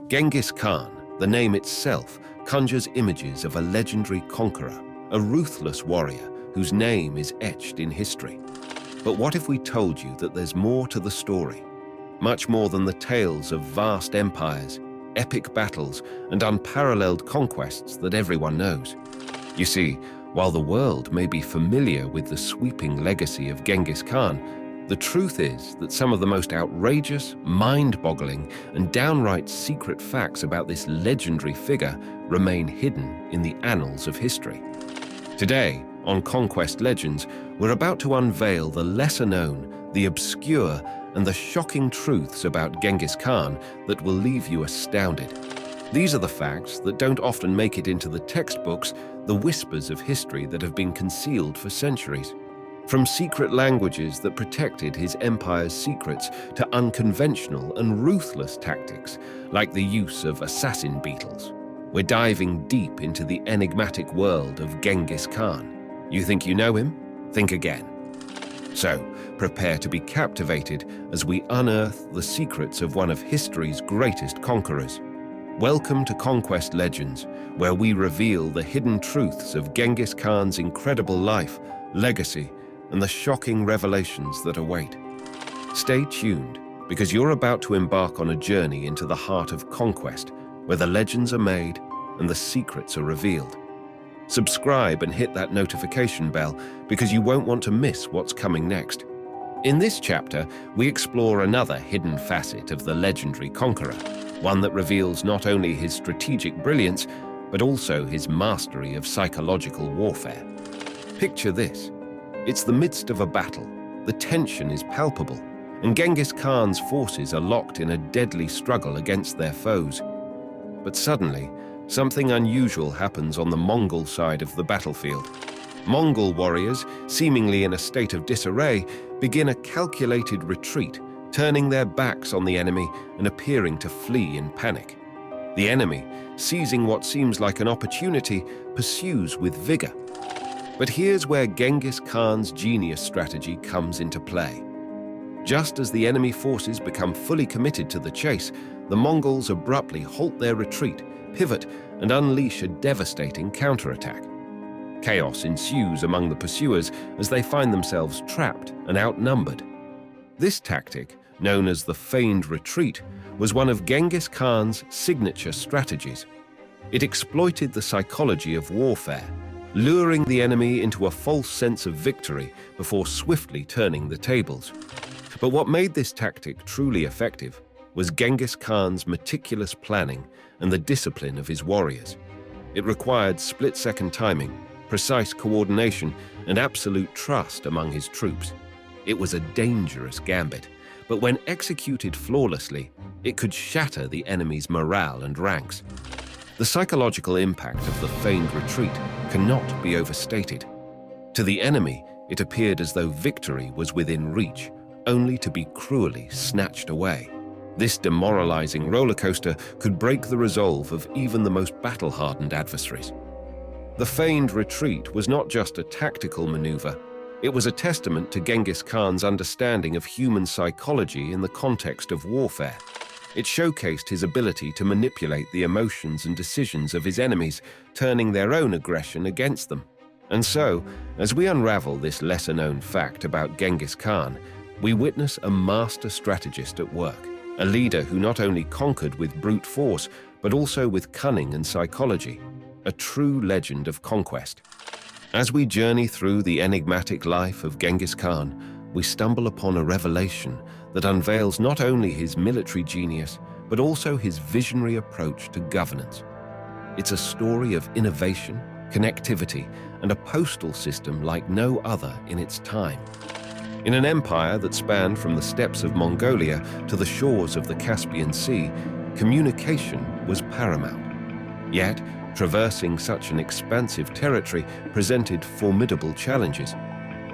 Genghis Khan, the name itself, conjures images of a legendary conqueror, a ruthless warrior whose name is etched in history. But what if we told you that there's more to the story? Much more than the tales of vast empires, epic battles, and unparalleled conquests that everyone knows. You see, while the world may be familiar with the sweeping legacy of Genghis Khan, the truth is that some of the most outrageous, mind-boggling, and downright secret facts about this legendary figure remain hidden in the annals of history. Today, on Conquest Legends, we're about to unveil the lesser-known, the obscure, and the shocking truths about Genghis Khan that will leave you astounded. These are the facts that don't often make it into the textbooks, the whispers of history that have been concealed for centuries. From secret languages that protected his empire's secrets to unconventional and ruthless tactics, like the use of assassin beetles. We're diving deep into the enigmatic world of Genghis Khan. You think you know him? Think again. So, prepare to be captivated as we unearth the secrets of one of history's greatest conquerors. Welcome to Conquest Legends, where we reveal the hidden truths of Genghis Khan's incredible life, legacy, and the shocking revelations that await. Stay tuned, because you're about to embark on a journey into the heart of conquest, where the legends are made and the secrets are revealed. Subscribe and hit that notification bell, because you won't want to miss what's coming next. In this chapter, we explore another hidden facet of the legendary conqueror, one that reveals not only his strategic brilliance, but also his mastery of psychological warfare. Picture this. It's the midst of a battle, the tension is palpable, and Genghis Khan's forces are locked in a deadly struggle against their foes. But suddenly, something unusual happens on the Mongol side of the battlefield. Mongol warriors, seemingly in a state of disarray, begin a calculated retreat, turning their backs on the enemy and appearing to flee in panic. The enemy, seizing what seems like an opportunity, pursues with vigor. But here's where Genghis Khan's genius strategy comes into play. Just as the enemy forces become fully committed to the chase, the Mongols abruptly halt their retreat, pivot, and unleash a devastating counterattack. Chaos ensues among the pursuers as they find themselves trapped and outnumbered. This tactic, known as the feigned retreat, was one of Genghis Khan's signature strategies. It exploited the psychology of warfare, luring the enemy into a false sense of victory before swiftly turning the tables. But what made this tactic truly effective was Genghis Khan's meticulous planning and the discipline of his warriors. It required split-second timing, precise coordination, and absolute trust among his troops. It was a dangerous gambit, but when executed flawlessly, it could shatter the enemy's morale and ranks. The psychological impact of the feigned retreat cannot be overstated. To the enemy, it appeared as though victory was within reach, only to be cruelly snatched away. This demoralizing rollercoaster could break the resolve of even the most battle-hardened adversaries. The feigned retreat was not just a tactical maneuver, it was a testament to Genghis Khan's understanding of human psychology in the context of warfare. It showcased his ability to manipulate the emotions and decisions of his enemies, turning their own aggression against them. And so, as we unravel this lesser-known fact about Genghis Khan, we witness a master strategist at work, a leader who not only conquered with brute force, but also with cunning and psychology, a true legend of conquest. As we journey through the enigmatic life of Genghis Khan, we stumble upon a revelation that unveils not only his military genius, but also his visionary approach to governance. It's a story of innovation, connectivity, and a postal system like no other in its time. In an empire that spanned from the steppes of Mongolia to the shores of the Caspian Sea, communication was paramount. Yet, traversing such an expansive territory presented formidable challenges.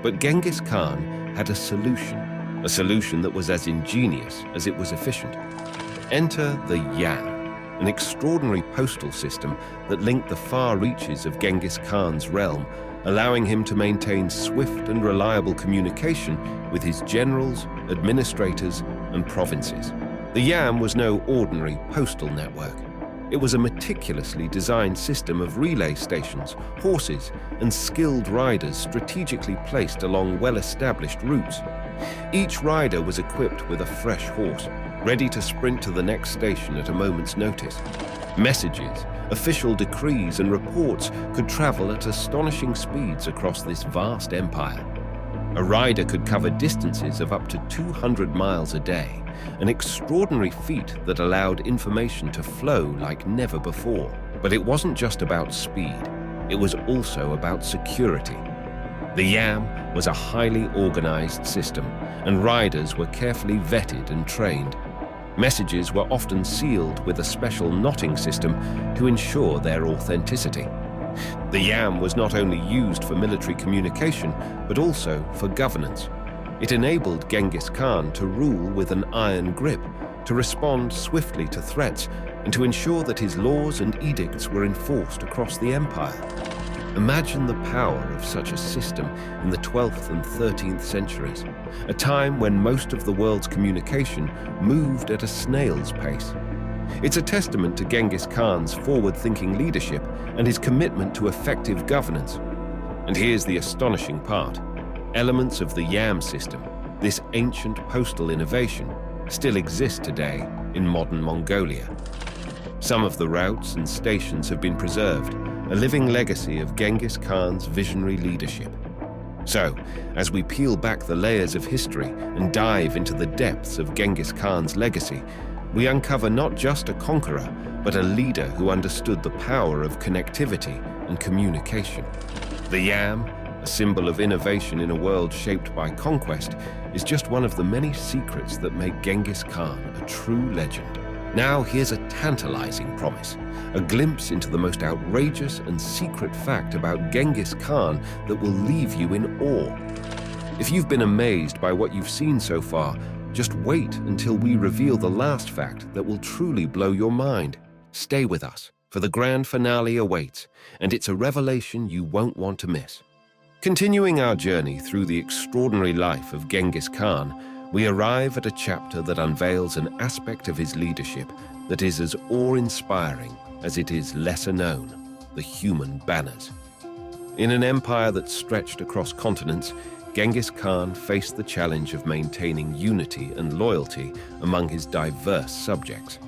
But Genghis Khan had a solution that was as ingenious as it was efficient. Enter the Yan, an extraordinary postal system that linked the far reaches of Genghis Khan's realm, allowing him to maintain swift and reliable communication with his generals, administrators, and provinces. The Yam was no ordinary postal network. It was a meticulously designed system of relay stations, horses, and skilled riders strategically placed along well-established routes. Each rider was equipped with a fresh horse, ready to sprint to the next station at a moment's notice. Messages, official decrees, and reports could travel at astonishing speeds across this vast empire. A rider could cover distances of up to 200 miles a day, an extraordinary feat that allowed information to flow like never before. But it wasn't just about speed, it was also about security. The Yam was a highly organized system, and riders were carefully vetted and trained. Messages were often sealed with a special knotting system to ensure their authenticity. The Yam was not only used for military communication, but also for governance. It enabled Genghis Khan to rule with an iron grip, to respond swiftly to threats, and to ensure that his laws and edicts were enforced across the empire. Imagine the power of such a system in the 12th and 13th centuries, a time when most of the world's communication moved at a snail's pace. It's a testament to Genghis Khan's forward-thinking leadership and his commitment to effective governance. And here's the astonishing part. Elements of the Yam system, this ancient postal innovation, still exist today in modern Mongolia. Some of the routes and stations have been preserved, a living legacy of Genghis Khan's visionary leadership. So, as we peel back the layers of history and dive into the depths of Genghis Khan's legacy, we uncover not just a conqueror, but a leader who understood the power of connectivity and communication. The Yam, a symbol of innovation in a world shaped by conquest, is just one of the many secrets that make Genghis Khan a true legend. Now here's a tantalizing promise, a glimpse into the most outrageous and secret fact about Genghis Khan that will leave you in awe. If you've been amazed by what you've seen so far, just wait until we reveal the last fact that will truly blow your mind. Stay with us, for the grand finale awaits, and it's a revelation you won't want to miss. Continuing our journey through the extraordinary life of Genghis Khan, we arrive at a chapter that unveils an aspect of his leadership that is as awe-inspiring as it is lesser known: the human banners. In an empire that stretched across continents, Genghis Khan faced the challenge of maintaining unity and loyalty among his diverse subjects.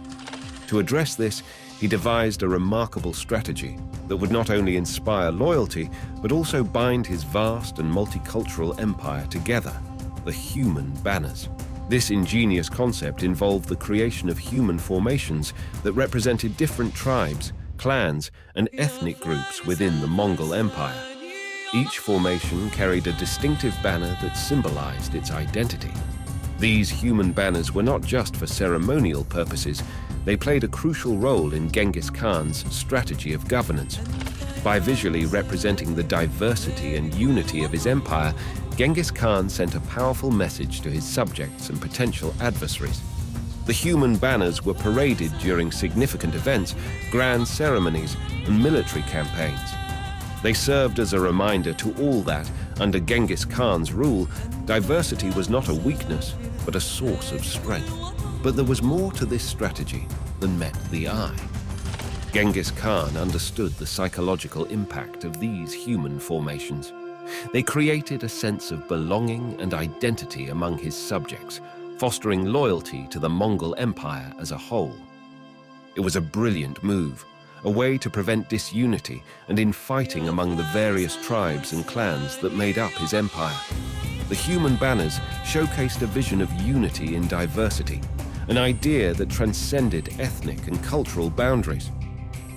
To address this, he devised a remarkable strategy that would not only inspire loyalty, but also bind his vast and multicultural empire together: the human banners. This ingenious concept involved the creation of human formations that represented different tribes, clans, and ethnic groups within the Mongol Empire. Each formation carried a distinctive banner that symbolized its identity. These human banners were not just for ceremonial purposes, they played a crucial role in Genghis Khan's strategy of governance. By visually representing the diversity and unity of his empire, Genghis Khan sent a powerful message to his subjects and potential adversaries. The human banners were paraded during significant events, grand ceremonies, and military campaigns. They served as a reminder to all that, under Genghis Khan's rule, diversity was not a weakness, but a source of strength. But there was more to this strategy than met the eye. Genghis Khan understood the psychological impact of these human formations. They created a sense of belonging and identity among his subjects, fostering loyalty to the Mongol Empire as a whole. It was a brilliant move, a way to prevent disunity and infighting among the various tribes and clans that made up his empire. The human banners showcased a vision of unity in diversity, an idea that transcended ethnic and cultural boundaries.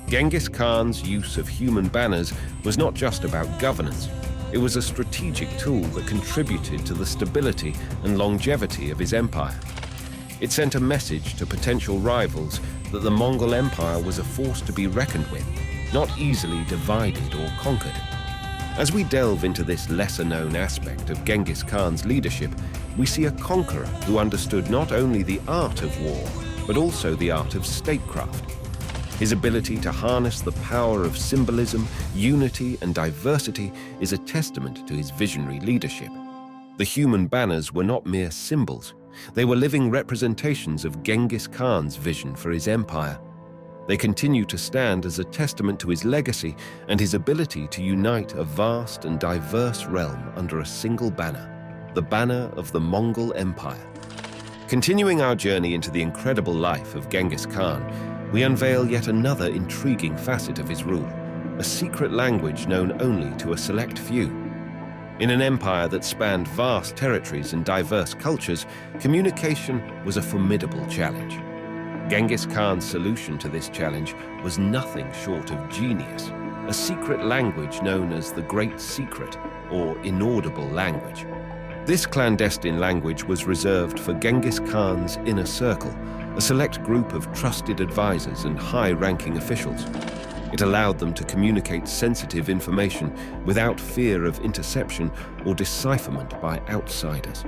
Genghis Khan's use of human banners was not just about governance. It was a strategic tool that contributed to the stability and longevity of his empire. It sent a message to potential rivals that the Mongol Empire was a force to be reckoned with, not easily divided or conquered. As we delve into this lesser-known aspect of Genghis Khan's leadership, we see a conqueror who understood not only the art of war, but also the art of statecraft. His ability to harness the power of symbolism, unity, and diversity is a testament to his visionary leadership. The human banners were not mere symbols. They were living representations of Genghis Khan's vision for his empire. They continue to stand as a testament to his legacy and his ability to unite a vast and diverse realm under a single banner, the banner of the Mongol Empire. Continuing our journey into the incredible life of Genghis Khan, we unveil yet another intriguing facet of his rule, a secret language known only to a select few. In an empire that spanned vast territories and diverse cultures, communication was a formidable challenge. Genghis Khan's solution to this challenge was nothing short of genius, a secret language known as the Great Secret, or inaudible language. This clandestine language was reserved for Genghis Khan's inner circle, a select group of trusted advisors and high-ranking officials. It allowed them to communicate sensitive information without fear of interception or decipherment by outsiders.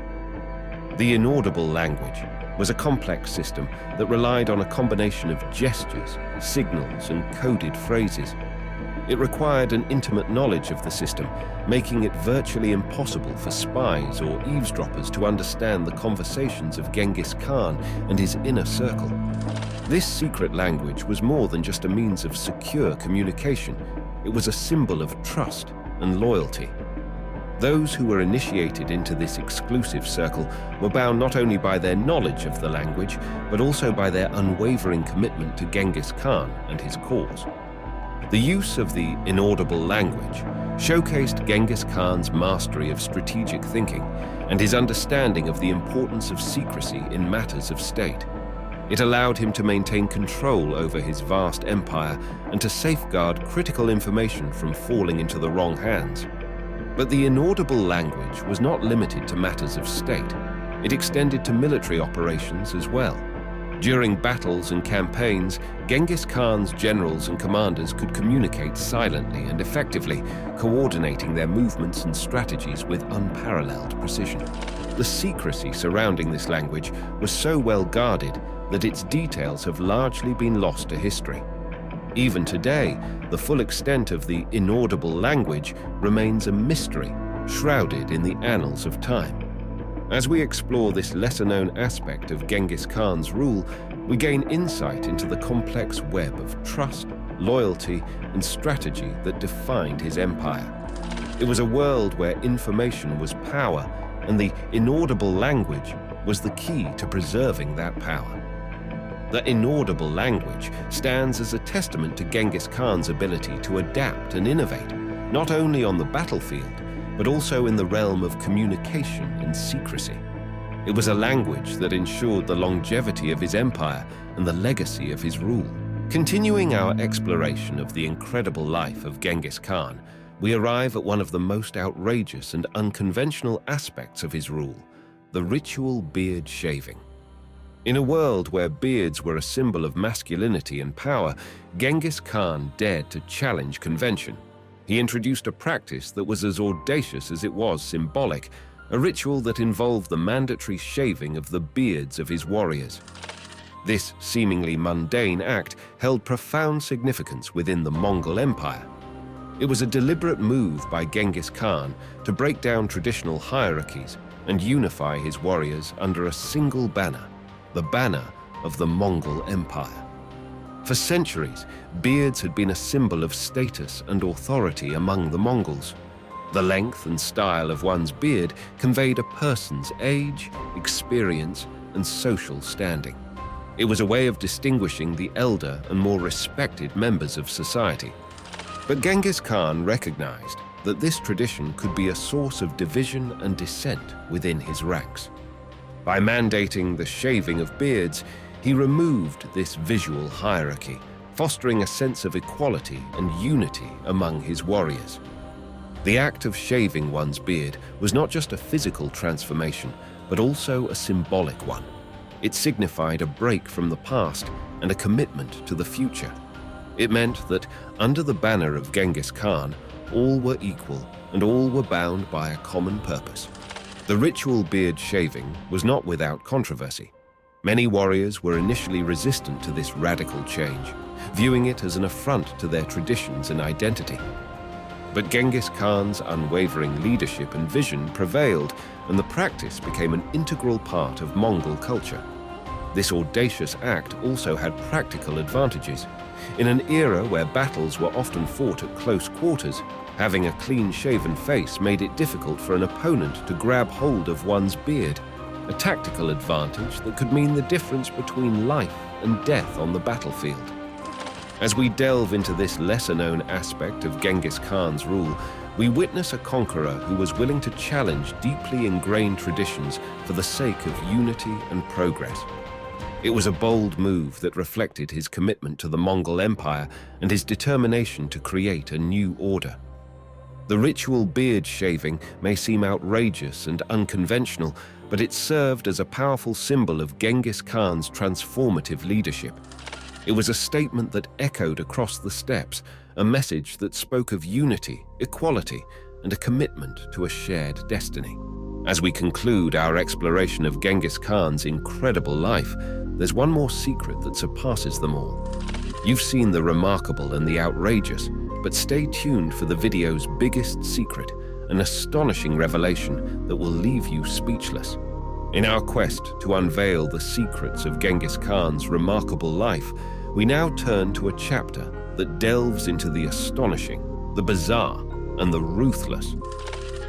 The inaudible language was a complex system that relied on a combination of gestures, signals, and coded phrases. It required an intimate knowledge of the system, making it virtually impossible for spies or eavesdroppers to understand the conversations of Genghis Khan and his inner circle. This secret language was more than just a means of secure communication. It was a symbol of trust and loyalty. Those who were initiated into this exclusive circle were bound not only by their knowledge of the language, but also by their unwavering commitment to Genghis Khan and his cause. The use of the inaudible language showcased Genghis Khan's mastery of strategic thinking and his understanding of the importance of secrecy in matters of state. It allowed him to maintain control over his vast empire and to safeguard critical information from falling into the wrong hands. But the inaudible language was not limited to matters of state. It extended to military operations as well. During battles and campaigns, Genghis Khan's generals and commanders could communicate silently and effectively, coordinating their movements and strategies with unparalleled precision. The secrecy surrounding this language was so well guarded that its details have largely been lost to history. Even today, the full extent of the inaudible language remains a mystery, shrouded in the annals of time. As we explore this lesser-known aspect of Genghis Khan's rule, we gain insight into the complex web of trust, loyalty, and strategy that defined his empire. It was a world where information was power, and the inaudible language was the key to preserving that power. The inaudible language stands as a testament to Genghis Khan's ability to adapt and innovate, not only on the battlefield, but also in the realm of communication and secrecy. It was a language that ensured the longevity of his empire and the legacy of his rule. Continuing our exploration of the incredible life of Genghis Khan, we arrive at one of the most outrageous and unconventional aspects of his rule, the ritual beard shaving. In a world where beards were a symbol of masculinity and power, Genghis Khan dared to challenge convention. He introduced a practice that was as audacious as it was symbolic, a ritual that involved the mandatory shaving of the beards of his warriors. This seemingly mundane act held profound significance within the Mongol Empire. It was a deliberate move by Genghis Khan to break down traditional hierarchies and unify his warriors under a single banner, the banner of the Mongol Empire. For centuries, beards had been a symbol of status and authority among the Mongols. The length and style of one's beard conveyed a person's age, experience, and social standing. It was a way of distinguishing the elder and more respected members of society. But Genghis Khan recognized that this tradition could be a source of division and dissent within his ranks. By mandating the shaving of beards, he removed this visual hierarchy, fostering a sense of equality and unity among his warriors. The act of shaving one's beard was not just a physical transformation, but also a symbolic one. It signified a break from the past and a commitment to the future. It meant that, under the banner of Genghis Khan, all were equal and all were bound by a common purpose. The ritual beard shaving was not without controversy. Many warriors were initially resistant to this radical change, viewing it as an affront to their traditions and identity. But Genghis Khan's unwavering leadership and vision prevailed, and the practice became an integral part of Mongol culture. This audacious act also had practical advantages. In an era where battles were often fought at close quarters, having a clean-shaven face made it difficult for an opponent to grab hold of one's beard, a tactical advantage that could mean the difference between life and death on the battlefield. As we delve into this lesser-known aspect of Genghis Khan's rule, we witness a conqueror who was willing to challenge deeply ingrained traditions for the sake of unity and progress. It was a bold move that reflected his commitment to the Mongol Empire and his determination to create a new order. The ritual beard shaving may seem outrageous and unconventional, but it served as a powerful symbol of Genghis Khan's transformative leadership. It was a statement that echoed across the steppes, a message that spoke of unity, equality, and a commitment to a shared destiny. As we conclude our exploration of Genghis Khan's incredible life, there's one more secret that surpasses them all. You've seen the remarkable and the outrageous, but stay tuned for the video's biggest secret, an astonishing revelation that will leave you speechless. In our quest to unveil the secrets of Genghis Khan's remarkable life, we now turn to a chapter that delves into the astonishing, the bizarre, and the ruthless.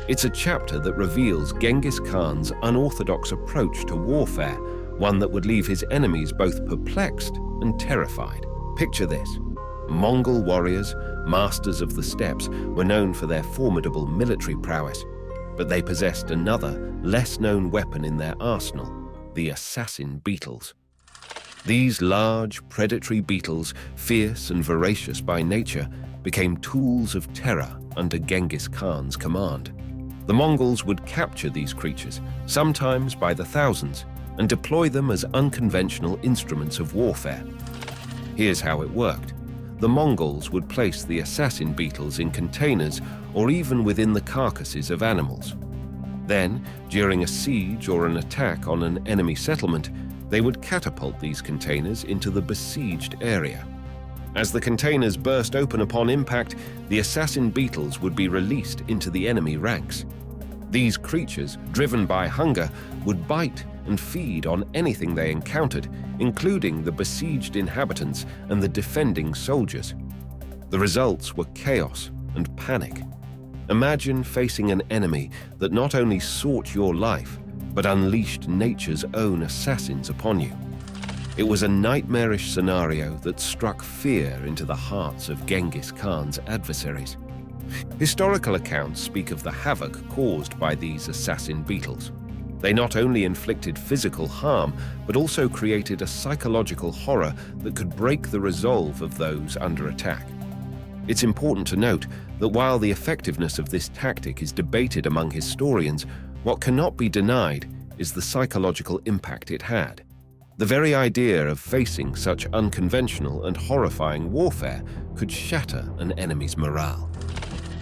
It's a chapter that reveals Genghis Khan's unorthodox approach to warfare, one that would leave his enemies both perplexed and terrified. Picture this. Mongol warriors, masters of the steppes, were known for their formidable military prowess, but they possessed another, less-known weapon in their arsenal, the assassin beetles. These large, predatory beetles, fierce and voracious by nature, became tools of terror under Genghis Khan's command. The Mongols would capture these creatures, sometimes by the thousands, and deploy them as unconventional instruments of warfare. Here's how it worked. The Mongols would place the assassin beetles in containers or even within the carcasses of animals. Then, during a siege or an attack on an enemy settlement, they would catapult these containers into the besieged area. As the containers burst open upon impact, the assassin beetles would be released into the enemy ranks. These creatures, driven by hunger, would bite and feed on anything they encountered, including the besieged inhabitants and the defending soldiers. The results were chaos and panic. Imagine facing an enemy that not only sought your life, but unleashed nature's own assassins upon you. It was a nightmarish scenario that struck fear into the hearts of Genghis Khan's adversaries. Historical accounts speak of the havoc caused by these assassin beetles. They not only inflicted physical harm, but also created a psychological horror that could break the resolve of those under attack. It's important to note that while the effectiveness of this tactic is debated among historians, what cannot be denied is the psychological impact it had. The very idea of facing such unconventional and horrifying warfare could shatter an enemy's morale.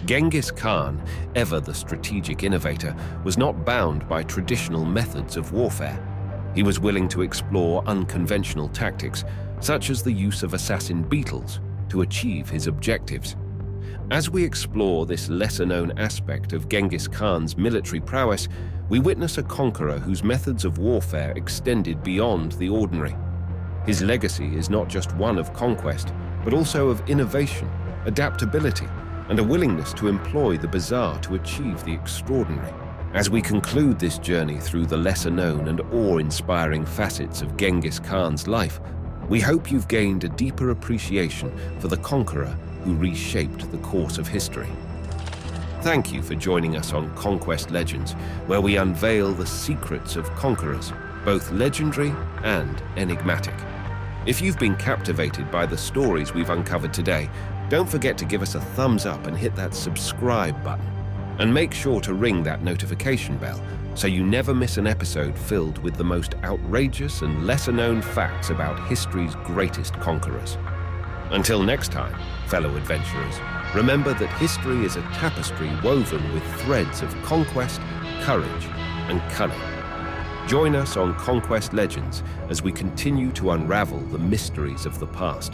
Genghis Khan, ever the strategic innovator, was not bound by traditional methods of warfare. He was willing to explore unconventional tactics, such as the use of assassin beetles, to achieve his objectives. As we explore this lesser-known aspect of Genghis Khan's military prowess, we witness a conqueror whose methods of warfare extended beyond the ordinary. His legacy is not just one of conquest, but also of innovation, adaptability, and a willingness to employ the bizarre to achieve the extraordinary. As we conclude this journey through the lesser-known and awe-inspiring facets of Genghis Khan's life, we hope you've gained a deeper appreciation for the conqueror who reshaped the course of history. Thank you for joining us on Conquest Legends, where we unveil the secrets of conquerors, both legendary and enigmatic. If you've been captivated by the stories we've uncovered today, don't forget to give us a thumbs up and hit that subscribe button. And make sure to ring that notification bell so you never miss an episode filled with the most outrageous and lesser-known facts about history's greatest conquerors. Until next time, fellow adventurers, remember that history is a tapestry woven with threads of conquest, courage, and cunning. Join us on Conquest Legends as we continue to unravel the mysteries of the past.